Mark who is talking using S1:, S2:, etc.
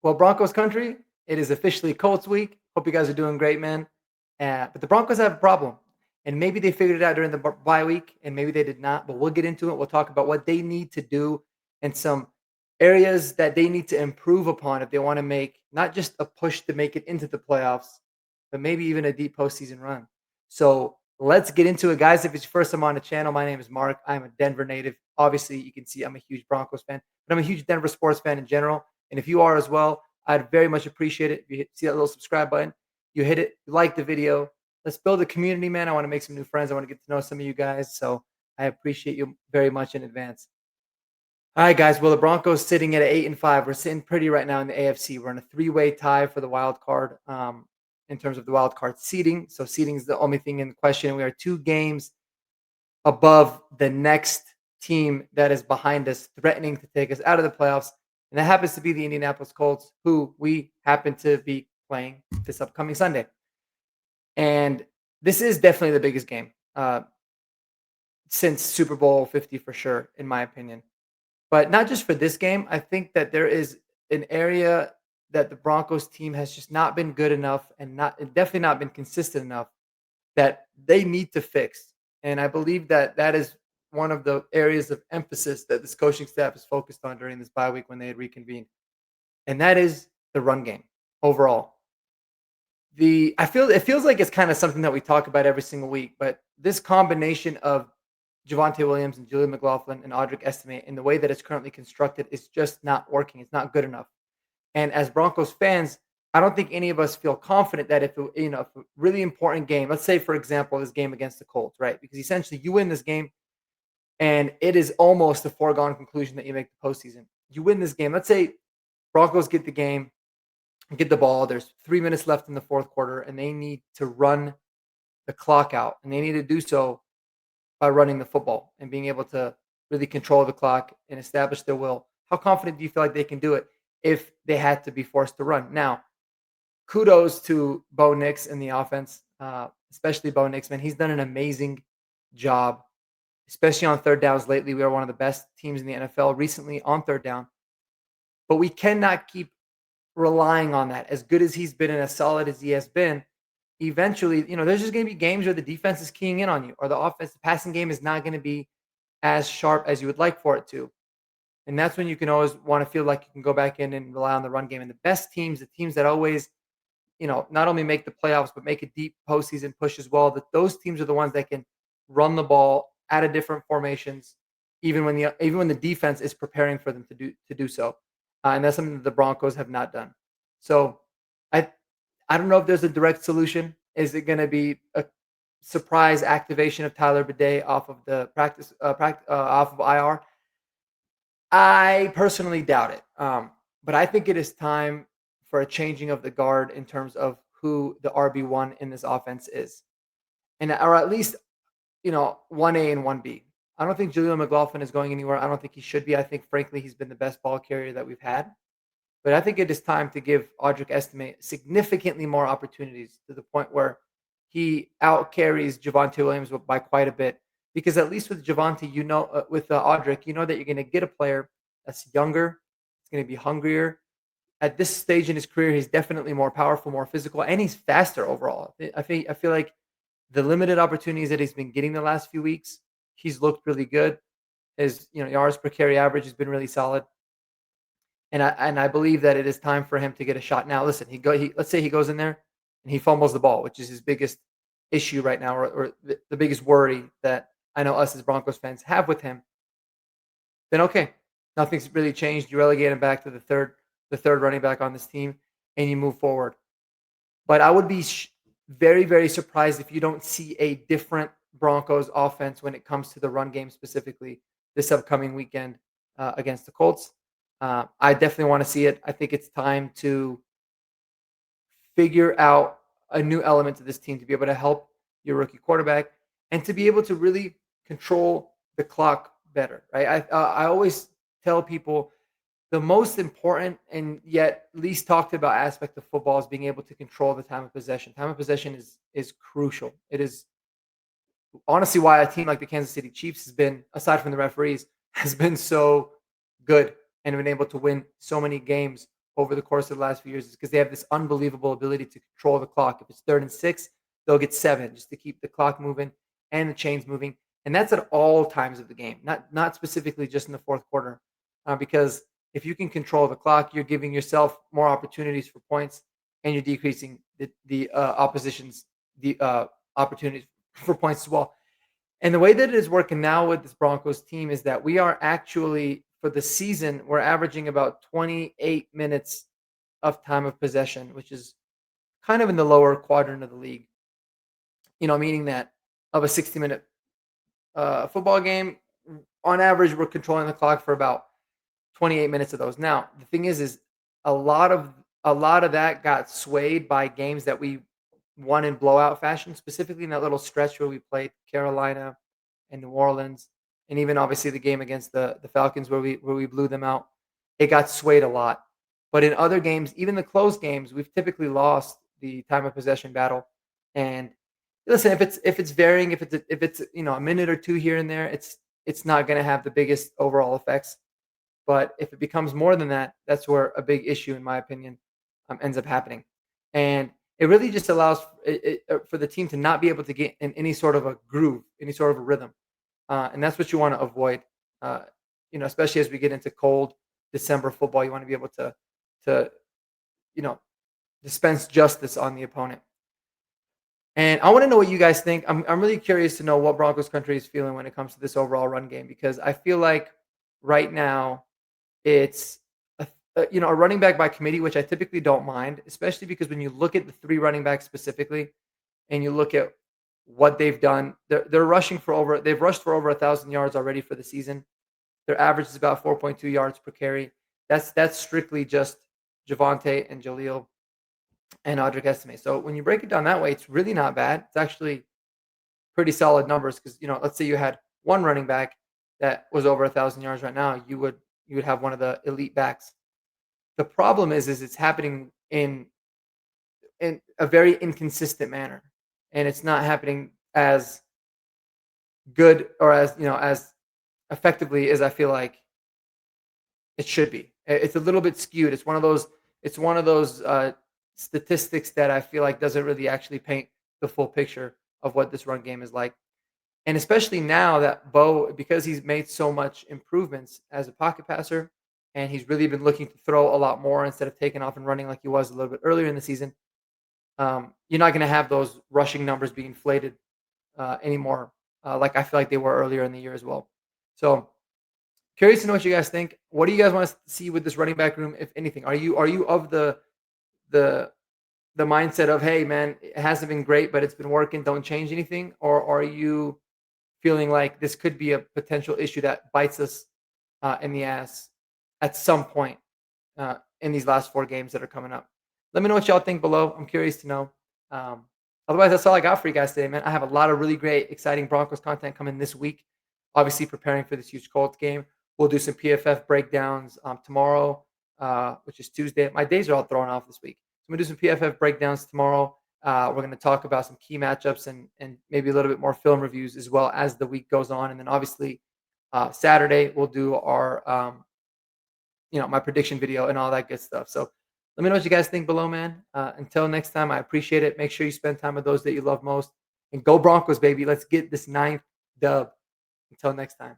S1: Well, Broncos country, it is officially Colts week. Hope you guys are doing great, man. But the Broncos have a problem, and maybe they figured it out during the bye week, and maybe they did not. But we'll get into it. We'll talk about what they need to do and some areas that they need to improve upon if they want to make not just a push to make it into the playoffs, but maybe even a deep postseason run. So let's get into it, guys. If it's your first time on the channel, my name is Mark. I'm a Denver native. Obviously, you can see I'm a huge Broncos fan, but I'm a huge Denver sports fan in general. And if you are as well, I'd very much appreciate it if you see that little subscribe button, you hit it, you like the video. Let's build a community, man. I want to make some new friends. I want to get to know some of you guys. So I appreciate you very much in advance. All right, guys. Well, the Broncos sitting at 8-5. We're sitting pretty right now in the AFC. We're in a three-way tie for the wild card in terms of the wild card seeding. So seeding is the only thing in question. We are 2 games above the next team that is behind us, threatening to take us out of the playoffs. And that happens to be the Indianapolis Colts, who we happen to be playing this upcoming Sunday. And this is definitely the biggest game since Super Bowl 50 for sure, in my opinion. But not just for this game. I think that there is an area that the Broncos team has just not been good enough and definitely not been consistent enough that they need to fix. And I believe that that is one of the areas of emphasis that this coaching staff is focused on during this bye week when they had reconvened. And that is the run game overall. I feel it feels like it's kind of something that we talk about every single week, but this combination of Javonte Williams and Julian McLaughlin and Audric Estime in the way that it's currently constructed is just not working. It's not good enough. And as Broncos fans, I don't think any of us feel confident that if if a really important game, let's say for example this game against the Colts, right? Because essentially you win this game, and it is almost a foregone conclusion that you make the postseason. You win this game. Let's say Broncos get the game, get the ball. There's 3 minutes left in the fourth quarter, and they need to run the clock out, and they need to do so by running the football and being able to really control the clock and establish their will. How confident do you feel like they can do it if they had to be forced to run? Now, kudos to Bo Nix in the offense, especially Bo Nix, man. He's done an amazing job, especially on third downs lately. We are one of the best teams in the NFL recently on third down. But we cannot keep relying on that. As good as he's been and as solid as he has been, eventually, there's just going to be games where the defense is keying in on you or the offense, the passing game is not going to be as sharp as you would like for it to. And that's when you can always want to feel like you can go back in and rely on the run game. And the best teams, the teams that always, not only make the playoffs, but make a deep postseason push as well, that those teams are the ones that can run the ball out of different formations, even when the defense is preparing for them to do so. And that's something that the Broncos have not done. So I don't know if there's a direct solution. Is it going to be a surprise activation of Tyler Bidet off of the off of IR? I personally doubt it. But I think it is time for a changing of the guard in terms of who the RB1 in this offense is, or at least 1A and 1B. I don't think Julian McLaughlin is going anywhere. I don't think he should be. I think, frankly, he's been the best ball carrier that we've had. But I think it is time to give Audric Estime significantly more opportunities to the point where he out-carries Javonte Williams by quite a bit. Because at least with Javonte, with Audric, you know that you're going to get a player that's younger, it's going to be hungrier. At this stage in his career, he's definitely more powerful, more physical, and he's faster overall. I feel like the limited opportunities that he's been getting the last few weeks, he's looked really good. His yards per carry average has been really solid. And I believe that it is time for him to get a shot. Now, listen, let's say he goes in there and he fumbles the ball, which is his biggest issue right now, or the biggest worry that I know us as Broncos fans have with him. Then okay, nothing's really changed. You relegate him back to the third running back on this team, and you move forward. But I would be very, very surprised if you don't see a different Broncos offense when it comes to the run game specifically this upcoming weekend against the Colts. I definitely want to see it. I think it's time to figure out a new element to this team to be able to help your rookie quarterback and to be able to really control the clock better, right? I always tell people the most important and yet least talked about aspect of football is being able to control the time of possession. Time of possession is crucial. It is honestly why a team like the Kansas City Chiefs has been, aside from the referees, has been so good and been able to win so many games over the course of the last few years is because they have this unbelievable ability to control the clock. If it's 3rd and 6, they'll get 7 just to keep the clock moving and the chains moving, and that's at all times of the game, not specifically just in the 4th quarter, because if you can control the clock, you're giving yourself more opportunities for points, and you're decreasing the opposition's opportunities for points as well. And the way that it is working now with this Broncos team is that we are actually, for the season, we're averaging about 28 minutes of time of possession, which is kind of in the lower quadrant of the league. Meaning that of a 60-minute football game, on average, we're controlling the clock for about 28 minutes of those. Now, the thing is a lot of that got swayed by games that we won in blowout fashion, specifically in that little stretch where we played Carolina and New Orleans, and even obviously the game against the Falcons where we blew them out. It got swayed a lot. But in other games, even the close games, we've typically lost the time of possession battle. And listen, if it's varying, if it's a minute or two here and there, it's not going to have the biggest overall effects. But if it becomes more than that, that's where a big issue, in my opinion, ends up happening. And it really just allows for the team to not be able to get in any sort of a groove, any sort of a rhythm. And that's what you want to avoid, especially as we get into cold December football. You want to be able to you know, dispense justice on the opponent. And I want to know what you guys think. I'm really curious to know what Broncos country is feeling when it comes to this overall run game, because I feel like right now it's a running back by committee, which I typically don't mind, especially because when you look at the 3 running backs specifically, and you look at what they've done, they've rushed for over 1,000 yards already for the season. Their average is about 4.2 yards per carry. That's strictly just Javonte and Jaleel and Audric Estime. So when you break it down that way, it's really not bad. It's actually pretty solid numbers because let's say you had one running back that was over 1,000 yards right now, you would have one of the elite backs. The problem is it's happening in a very inconsistent manner, and it's not happening as good or as effectively as I feel like it should be. It's a little bit skewed. It's one of those statistics that I feel like doesn't really actually paint the full picture of what this run game is like. And especially now that Bo, because he's made so much improvements as a pocket passer, and he's really been looking to throw a lot more instead of taking off and running like he was a little bit earlier in the season. You're not going to have those rushing numbers be inflated anymore, like I feel like they were earlier in the year as well. So curious to know what you guys think. What do you guys want to see with this running back room, if anything? Are you of the mindset of, hey man, it hasn't been great, but it's been working, don't change anything, or are you feeling like this could be a potential issue that bites us in the ass at some point in these last 4 games that are coming up? Let me know what y'all think below. I'm curious to know. Otherwise, that's all I got for you guys today, man. I have a lot of really great, exciting Broncos content coming this week. Obviously, preparing for this huge Colts game. We'll do some PFF breakdowns tomorrow, which is Tuesday. My days are all thrown off this week. So I'm going to do some PFF breakdowns tomorrow. We're going to talk about some key matchups and maybe a little bit more film reviews as well as the week goes on. And then obviously Saturday we'll do our my prediction video and all that good stuff. So let me know what you guys think below, man. Until next time, I appreciate it. Make sure you spend time with those that you love most. And go Broncos, baby. Let's get this 9th dub. Until next time.